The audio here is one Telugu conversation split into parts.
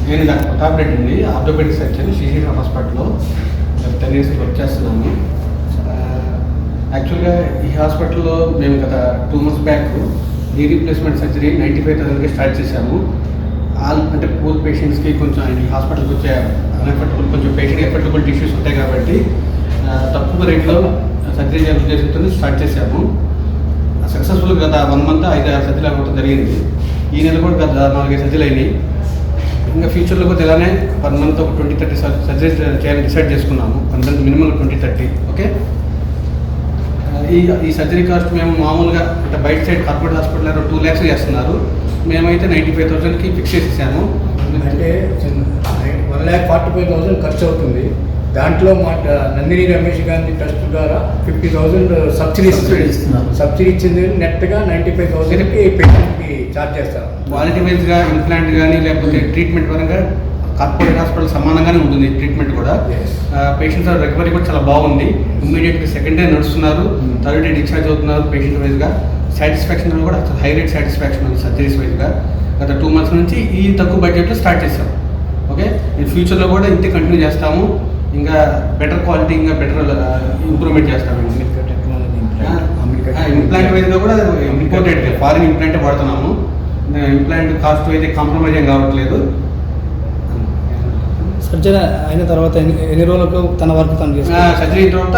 నేను డాక్టర్ ప్రతాప్ రెడ్డి అండి, ఆర్థోపెడిక్ సర్జన్ శ్రీశైలం హాస్పిటల్లో 10 years వర్క్ చేస్తున్నాను. యాక్చువల్గా ఈ హాస్పిటల్లో మేము గత 2 months back knee replacement surgery 95,000కి స్టార్ట్ చేశాము. అంటే పూర్ పేషెంట్స్కి కొంచెం ఈ హాస్పిటల్కి వచ్చే అన్ఎఫర్టబుల్ కొంచెం పేషెంట్ ఎఫర్టబుల్ టిష్యూస్ ఉంటాయి కాబట్టి తక్కువ రేట్లో సర్జరీ చేయాలని ఉద్దేశంతో స్టార్ట్ చేశాము. సక్సెస్ఫుల్ గత 1 month 5-6 సర్జరీలు అవ్వడం జరిగింది. ఈ నెల కూడా గత 4-5 సర్జరీలు అయినాయి. ఇంకా ఫ్యూచర్లో కూడా ఇలానే పర్ మంత్ ఒక 20-30 సర్జరీస్ చేయాలని డిసైడ్ చేసుకున్నాము. Per month minimum 20-30. ఓకే. ఈ సర్జరీ కాస్ట్ మేము మామూలుగా అంటే బయట సైడ్ కార్పొరేట్ హాస్పిటల్ 2 lakhs చేస్తున్నారు. మేమైతే 95,000కి ఫిక్స్ చేసేసాము. అంటే 1,45,000 ఖర్చు అవుతుంది. దాంట్లో మా నందిని రమేష్ గాంధీ ట్రస్ట్ ద్వారా 50,000 సబ్సిడీ ఇస్తున్నారు. సబ్సిడీ ఇచ్చింది నెట్గా 95,000కి పేషెంట్కి ఛార్జ్ చేస్తారు. క్వాలిటీ వైజ్గా ఇంప్లాంట్ కానీ లేకపోతే ట్రీట్మెంట్ పరంగా కార్పొరేట్ హాస్పిటల్ సమానంగానే ఉంటుంది ట్రీట్మెంట్ కూడా. పేషెంట్స్ రికవరీ కూడా చాలా బాగుంది. ఇమ్మీడియట్గా 2nd day నడుస్తున్నారు, 3rd day డిశ్చార్జ్ అవుతున్నారు. పేషెంట్ వైజ్గా సాటిస్ఫాక్షన్ కూడా హై రేట్ సాటిస్ఫాక్షన్ ఉంది సర్జరీస్ వైజ్గా. గత 2 months నుంచి ఈ తక్కువ బడ్జెట్లో స్టార్ట్ చేస్తాం. ఓకే. ఈ ఫ్యూచర్లో కూడా ఇంతే కంటిన్యూ చేస్తాము. ఇంకా బెటర్ క్వాలిటీ, ఇంకా బెటర్ ఇంప్రూవ్మెంట్ చేస్తాము. ఇంప్లాంట్ వైజ్గా కూడా ఇంపోర్టెడ్ ఫారిన్ ఇంప్లాంట్ వాడుతున్నాము. ఇంప్లాంట్ కాస్ట్ అయితే కాంప్రమైజ్ ఏం కావట్లేదు. సర్జరీ అయిన తర్వాత ఎన్ని రోజులకు తన వర్క్ తను చేస్తారు? సర్జరీ అయిన తర్వాత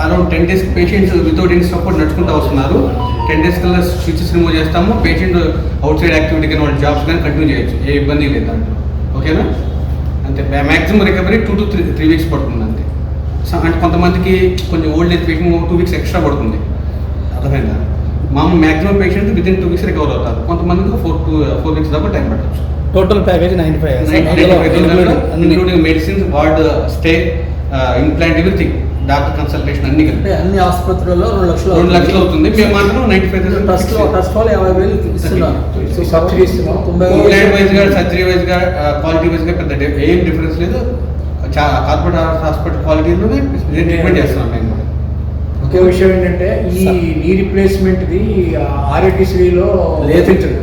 around 10 days patients without any support నడుచుకుంటూ వస్తున్నారు. 10 days కల్లా స్విచెస్ రిమూవ్ చేస్తాము. పేషెంట్ అవుట్ సైడ్ యాక్టివిటీ కానీ వాళ్ళ జాబ్స్ కానీ కంటిన్యూ చేయొచ్చు. ఏ ఇబ్బంది లేదు దాంట్లో. ఓకేనా? అంతే. మ్యాక్సిమం రికవరీ 2 to 3 weeks పడుతుంది అంతే. అంటే కొంతమందికి కొంచెం old age patient 2 weeks extra పడుతుంది. అర్థమైందా? మామూలు maximum patient within 2 weeks recover అవుతారు. కొంతమందికి 4 weeks దాకా టైం పట్టవచ్చు. Total package 95 including medicines, ward stay, implant, everything, doctor consultation అన్ని కలిపి అన్ని ఆసుపత్రుల్లో 2 lakhs అవుతుంది. మేము మాత్రం 95,000 ట్రస్ట్ వాళ్ళు 50,000 ఇస్తున్నారు. సబ్సిడీ ఇస్తున్నాం. ఇంప్లాంట్ వైజ్గా, సర్జరీ వైజ్గా, క్వాలిటీ వైజ్గా పెద్ద ఏం డిఫరెన్స్ లేదు. కార్పొరేట్ హాస్పిటల్ క్వాలిటీలోనే ట్రీట్మెంట్ చేస్తున్నాం మేము. ఒకే విషయం ఏంటంటే ఈ నీ రిప్లేస్మెంట్ది ఆరోగ్యశ్రీలో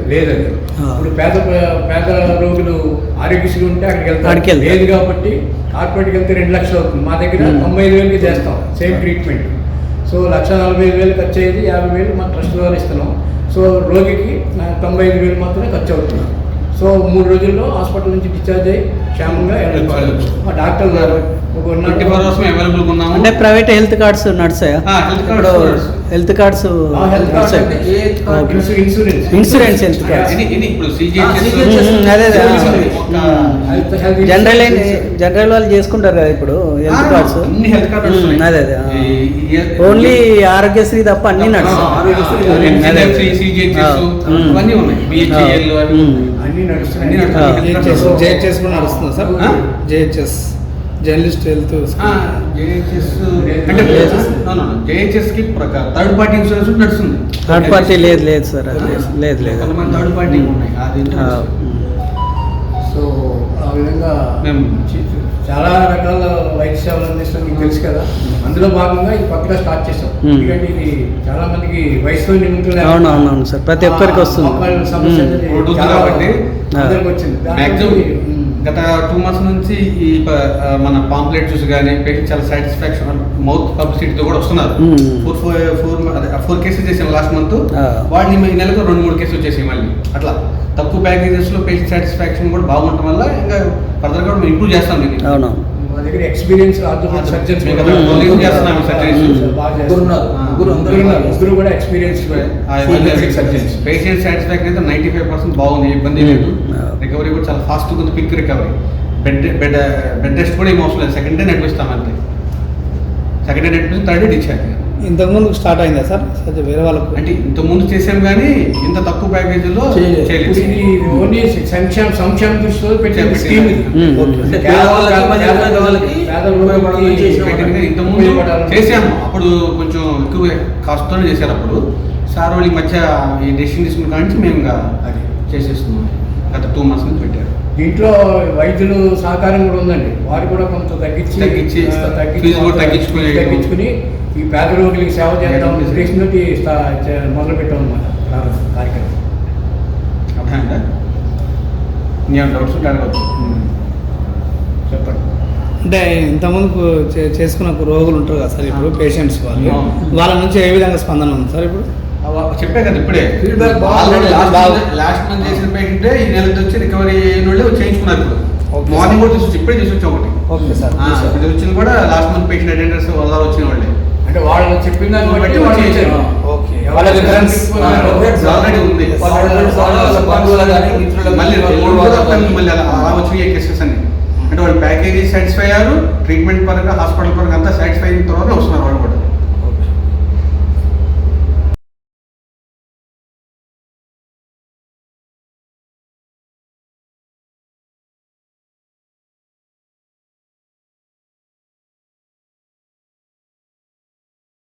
లేదండి. ఇప్పుడు పేద రోగులు ఆరోగ్యశ్రీ ఉంటే అక్కడికి వెళ్తారు. లేదు కాబట్టి కార్పొరేట్కి వెళ్తే 2 lakhs అవుతుంది. మా దగ్గర 95,000కి చేస్తాం సేమ్ ట్రీట్మెంట్. సో 1,45,000 ఖర్చు అయ్యేది 50,000 మా ట్రస్ట్ ద్వారా ఇస్తున్నాం. సో రోగికి 95,000 మాత్రమే ఖర్చు అవుతుంది. సో 3 రోజుల్లో హాస్పిటల్ నుంచి డిశ్చార్జ్ అయ్యి క్షేమంగా మా డాక్టర్ గారు అవైలబుల్ ఉన్నాము. అంటే ప్రైవేట్ హెల్త్ కార్డ్స్ నడుస్తాయా? Health cards insurance health cards అదే జనరల్ వాళ్ళు చేసుకుంటారు కదా ఇప్పుడు హెల్త్ కార్డ్స్. అదే ఓన్లీ ఆరోగ్యశ్రీ తప్ప అన్ని నడుస్తాయి. జేహెచ్ఎస్ కూడా నడుస్తుందా సార్? జేహెచ్ఎస్ జర్నలిస్ట్ హెల్త్ అంటే జేహెచ్ఎస్కి థర్డ్ పార్టీ ఇన్సూరెన్స్ నడుస్తుంది. థర్డ్ పార్టీ లేదు సార్. లేదు కొంతమంది థర్డ్ పార్టీ ఉన్నాయి. అది సో ఆ విధంగా మేము చాలా రకాల వైద్య సేవలు అందిస్తాం. మీకు తెలుసు కదా. అందులో భాగంగా ఇది కొత్తగా స్టార్ట్ చేస్తాం. ఎందుకంటే ఇది చాలా మందికి వయసులో నిమిత్తం అవును సార్, ప్రతి ఒక్కరికి వస్తుంది సమస్య కాబట్టి వచ్చింది. గత 2 months నుంచి ఈ మన పాంప్లెట్ చూసి కానీ పేషెంట్ చాలా సాటిస్ఫాక్షన్, మౌత్ పబ్లిసిటీతో కూడా వస్తున్నారు. 4 cases చేసాం లాస్ట్ మంత్. వాడిని ఈ నెలకు 2-3 cases వచ్చేసాయి మళ్ళీ. అట్లా తక్కువ ప్యాకేజెస్లో పేషెంట్ సాటిస్ఫాక్షన్ కూడా బాగుండటం వల్ల ఇంకా ఫర్దర్ కూడా మేము ఇంప్రూవ్ చేస్తాం. అవును, మా దగ్గర ఎక్స్పీరియన్స్ సర్జన్స్ ముగ్గురు కూడా ఎక్స్పీరియన్స్ సర్జన్స్. పేషెంట్ సాటిస్ఫాక్షన్ అయితే 95% బాగుంది. ఇబ్బంది లేదు. రికవరీ కూడా చాలా ఫాస్ట్ ఉంది. Quick recovery. బెడ్ రెస్ట్ కూడా ఏం అవసరం లేదు. 2nd day నడిపిస్తాం అంతే. 2nd day నడిపిస్తాం, 3rd day discharge. ఇంతకుముందు స్టార్ట్ అయిందా సార్ వేరే వాళ్ళకు? అంటే ఇంతకుముందు చేసాం కానీ ఇంత తక్కువ ప్యాకేజీలో చేయలేదు. ఓన్లీ సంక్షేమ దృష్టిలో పెట్టిన స్కీమ్ ఇది. ఇంతకుముందు చేసాము. అప్పుడు కొంచెం ఎక్కువ కాస్ట్తోనే చేశారు. అప్పుడు సార్ వాళ్ళకి మధ్య ఈ డెసిషన్ తీసుకున్న కానీ మేము ఇంకా అది చేసేస్తున్నాం. గత 2 months నుంచి పెట్టారు. దీంట్లో వైద్యులు సహకారం కూడా ఉందండి. వారు కూడా కొంత తగ్గించుకుని ఈ పేద రోగులకి సేవ చేద్దాం ఉద్దేశంతో మొదలు పెట్టాం అన్నమాట కార్యక్రమం. హ్యాండ్ ఇంకేమైనా డౌట్స్ ఉంటే అడగచ్చు. చెప్పండి. అంటే ఇంతకుముందు చేసుకున్న రోగులు ఉంటారు కదా సార్ ఇప్పుడు పేషెంట్స్ వాళ్ళు అవును. వాళ్ళ నుంచి ఏ విధంగా స్పందన ఉంది సార్ ఇప్పుడు? చెప్పే కదా ఇప్పుడే Feedback ఆల్రెడీ బాగుంది. లాస్ట్ మంత్ చేసిన పేషెంటే ఈ నెల వచ్చి రికవరీ అయిన వాళ్ళే చేయించుకున్నారు. ఇప్పుడు Okay, మార్నింగ్ కూడా చూసి ఇప్పుడే చూసి వచ్చాం ఒకటి. Okay sir. ఇప్పుడు వచ్చింది కూడా లాస్ట్ మంత్ పేషెంట్ అటెండర్స్ వల్ల వచ్చిన వాళ్ళే. అంటే వాళ్ళు చెప్పిన దాన్ని బట్టి వాళ్ళు ఇచ్చారు. ఓకే. వాళ్ళ రిఫరెన్స్ ఆల్రెడీ ఉంది. మళ్ళీ 3 రోజులు మళ్ళీ అలా వచ్చినాయి కేసెస్ అన్ని. అంటే వాళ్ళు ప్యాకేజీ సాటిస్ఫై అయ్యారు, ట్రీట్మెంట్ పరంగా హాస్పిటల్ పరంగా అంతా సాటిస్ఫై అయిన తర్వాత వస్తున్నారు వాళ్ళు కూడా.